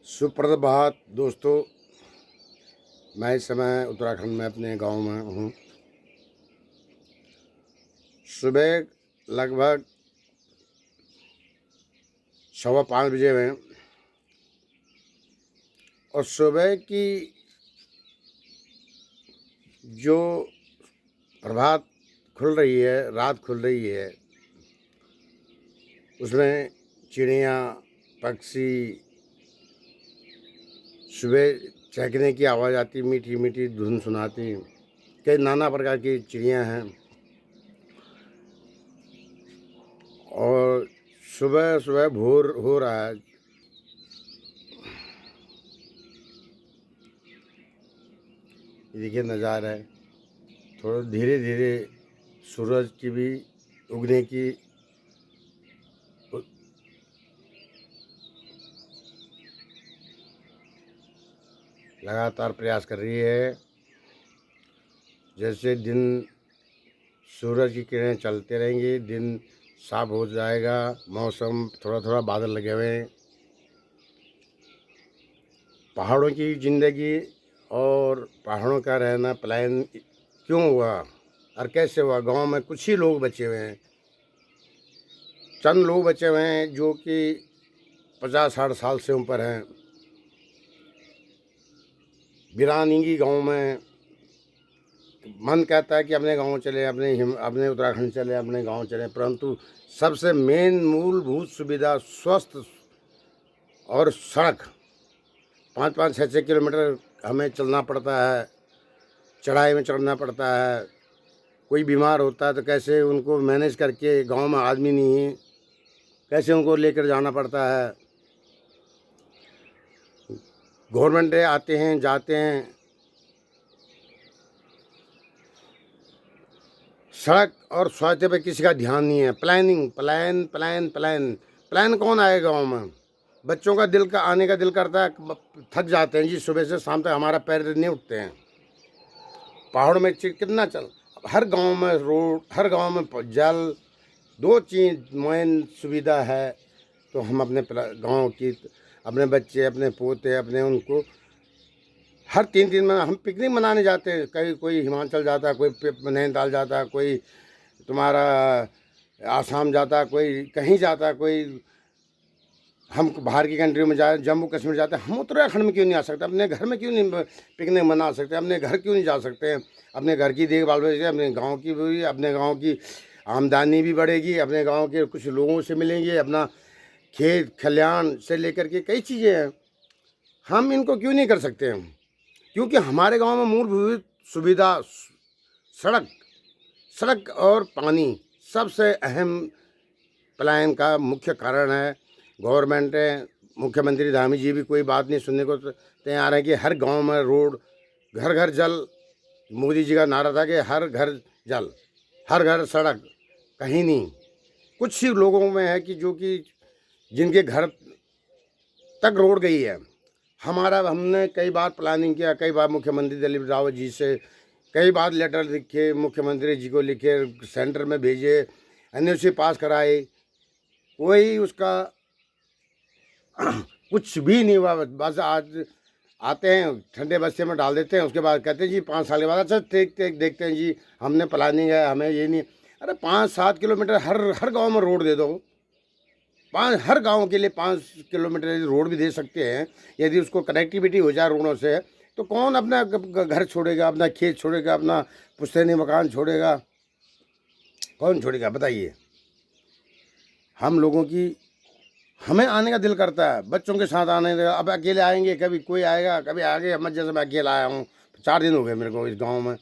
सुप्रभात दोस्तों। मैं इस समय उत्तराखंड में अपने गांव में हूँ। सुबह लगभग 5:15 बजे में और सुबह की जो प्रभात खुल रही है, रात खुल रही है, उसमें चिड़िया पक्षी सुबह चहकने की आवाज़ आती, मीठी मीठी धुन सुनाती। कई नाना प्रकार की चिड़िया हैं और सुबह सुबह भोर हो रहा है। ये देखिए नज़ारा है। थोड़ा धीरे धीरे सूरज की भी उगने की लगातार प्रयास कर रही है। जैसे दिन सूरज की किरणें चलते रहेंगी, दिन साफ हो जाएगा। मौसम थोड़ा थोड़ा बादल लगे हुए हैं। पहाड़ों की ज़िंदगी और पहाड़ों का रहना पलायन क्यों हुआ और कैसे हुआ? गांव में कुछ ही लोग बचे हुए हैं, चंद लोग बचे हुए हैं जो कि 50-60 साल से ऊपर हैं। वीरानिंगी गांव में मन कहता है कि अपने गांव चले, अपने उत्तराखंड चले, अपने गांव चले, परंतु सबसे मेन मूलभूत सुविधा स्वस्थ और सड़क 5-5, 6-6 किलोमीटर हमें चलना पड़ता है, चढ़ाई में चढ़ना पड़ता है। कोई बीमार होता है तो कैसे उनको मैनेज करके, गांव में आदमी नहीं है, कैसे उनको लेकर जाना पड़ता है। गवर्नमेंट आते हैं जाते हैं, सड़क और स्वास्थ्य पे किसी का ध्यान नहीं है। प्लान कौन आएगा गाँव में? बच्चों का आने का दिल करता है, थक जाते हैं जी, सुबह से शाम तक हमारा पैर नहीं उठते हैं। पहाड़ों में कितना चल, हर गांव में रोड, हर गांव में जल, दो चीज़ मेन सुविधा है। तो हम अपने गांव की, अपने बच्चे, अपने पोते, अपने उनको हर 3 दिन में हम पिकनिक मनाने जाते हैं। कहीं कोई हिमाचल जाता है, कोई नैनीताल जाता है, कोई तुम्हारा आसाम जाता है, कोई कहीं जाता है, कोई हम बाहर की कंट्री में जाए, जम्मू कश्मीर जाते हैं। हम उत्तराखंड में क्यों नहीं आ सकते? अपने घर में क्यों नहीं पिकनिक मना सकते? अपने घर क्यों नहीं जा सकते हैं? अपने घर की देखभाल भी, अपने गांव की भी, अपने गांव की आमदनी भी बढ़ेगी, अपने गांव के कुछ लोगों से मिलेंगे, अपना खेत खलिहान से लेकर के कई चीज़ें हैं। हम इनको क्यों नहीं कर सकते हैं? क्योंकि हमारे गांव में मूलभूत सुविधा सड़क सड़क और पानी सबसे अहम पलायन का मुख्य कारण है। गवर्नमेंट है, मुख्यमंत्री धामी जी भी कोई बात नहीं सुनने को तैयार है कि हर गांव में रोड, घर घर जल। मोदी जी का नारा था कि हर घर जल, हर घर सड़क। कहीं नहीं, कुछ ही लोगों में है कि जो कि जिनके घर तक रोड गई है। हमने कई बार प्लानिंग किया, कई बार मुख्यमंत्री दिलीप रावत जी से कई बार लेटर लिखे, मुख्यमंत्री जी को लिखे, सेंटर में भेजे, एनओसी पास कराए, कोई उसका कुछ भी नहीं हुआ। बस आज आते हैं, ठंडे बस्ते में डाल देते हैं, उसके बाद कहते हैं जी 5 साल के बाद अच्छा देखते हैं जी, हमने प्लानिंग है, हमें ये नहीं। अरे 5-7 किलोमीटर हर गांव में रोड दे दो। हर गांव के लिए 5 किलोमीटर रोड भी दे सकते हैं। यदि उसको कनेक्टिविटी हो जाए रोडों से, तो कौन अपना घर छोड़ेगा, अपना खेत छोड़ेगा, अपना पुश्तैनी मकान छोड़ेगा? कौन छोड़ेगा बताइए? हम लोगों की, हमें आने का दिल करता है, बच्चों के साथ आने का। अब अकेले आएंगे, कभी कोई आएगा, कभी आगे। अब जैसे मैं अकेला आया हूँ, 4 दिन हो गए मेरे को इस गांव में।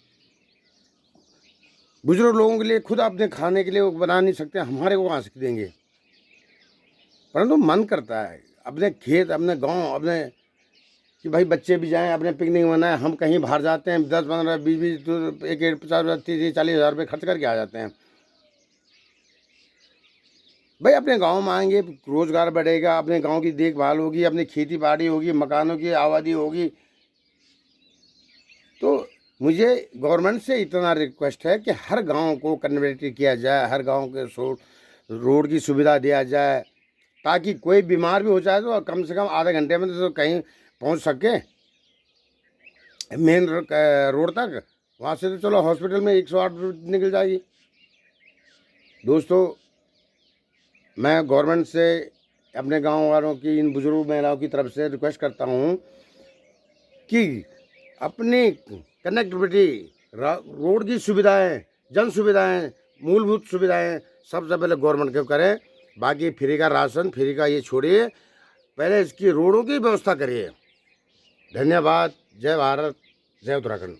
बुजुर्ग लोगों के लिए खुद अपने खाने के लिए वो बना नहीं सकते, हमारे को कहाँ से देंगे? परंतु मन करता है अपने खेत, अपने गांव, अपने कि भाई बच्चे भी जाएं, अपने पिकनिक मनाएं। हम कहीं बाहर जाते हैं, 10-15, 20-20, तो 1-1, 50, 30, 40 हज़ार रुपये खर्च करके आ जाते हैं। भाई अपने गांव में आएंगे, रोजगार बढ़ेगा, अपने गांव की देखभाल होगी, अपनी खेती बाड़ी होगी, मकानों की आबादी होगी। तो मुझे गवर्नमेंट से इतना रिक्वेस्ट है कि हर गांव को कन्वर्ट किया जाए, हर गांव के रोड की सुविधा दिया जाए। ताकि कोई बीमार भी हो जाए तो कम से कम आधे घंटे में तो कहीं पहुंच सके मेन रोड तक। वहाँ से तो चलो हॉस्पिटल में 108 निकल जाएगी। दोस्तों, मैं गवर्नमेंट से अपने गांव वालों की, इन बुजुर्ग महिलाओं की तरफ से रिक्वेस्ट करता हूं कि अपनी कनेक्टिविटी, रोड की सुविधाएं, जन सुविधाएं, मूलभूत सुविधाएं सबसे पहले गवर्नमेंट को करें। बाकी फ्री का राशन, फ्री का ये छोड़िए, पहले इसकी रोडों की व्यवस्था करिए। धन्यवाद। जय भारत, जय उत्तराखंड।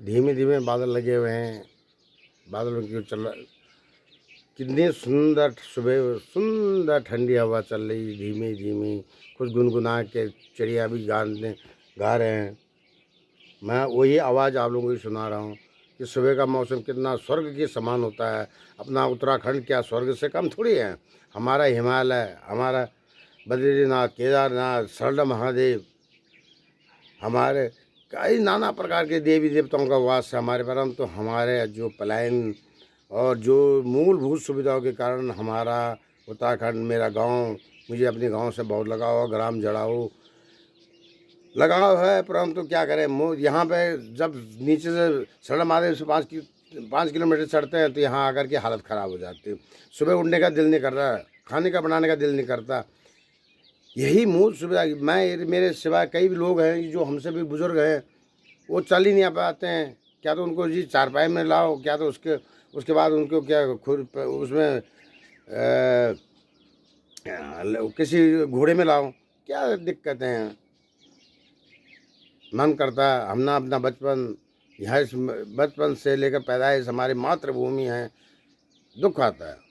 धीमे धीमे बादल लगे हुए हैं, बादलों की चल, कितनी सुंदर सुबह, सुंदर ठंडी हवा चल रही धीमी धीमी, कुछ गुनगुना के चिड़िया भी गा रहे हैं। मैं वही आवाज़ आप लोगों को सुना रहा हूँ कि सुबह का मौसम कितना स्वर्ग के समान होता है। अपना उत्तराखंड क्या स्वर्ग से कम थोड़ी है। हमारा हिमालय, हमारा बद्रीनाथ, केदारनाथ, शरण महादेव, हमारे कई नाना प्रकार के देवी देवताओं का वास है हमारे, परंतु हमारे जो पलायन और जो मूलभूत सुविधाओं के कारण हमारा उत्तराखंड, मेरा गांव, मुझे अपने गांव से बहुत लगाव है, ग्राम जड़ाऊ लगाव है। परंतु क्या करें, यहाँ पे जब नीचे से शरण महादेव से 5 किलोमीटर चढ़ते हैं तो यहाँ आकर के हालत ख़राब हो जाती है। सुबह उठने का दिल नहीं करता, खाने का बनाने का दिल नहीं करता। यही मूल सुविधा। मेरे सिवाय कई भी लोग हैं जो हमसे भी बुजुर्ग हैं, वो चल ही नहीं पाते हैं। क्या तो उनको जी चारपाई में लाओ, क्या तो उसके बाद उनको क्या खुद उसमें किसी घोड़े में लाओ, क्या दिक्कतें हैं। मन करता है हम ना अपना बचपन, यहाँ बचपन से लेकर पैदाइश हमारी मातृभूमि है, दुख आता है।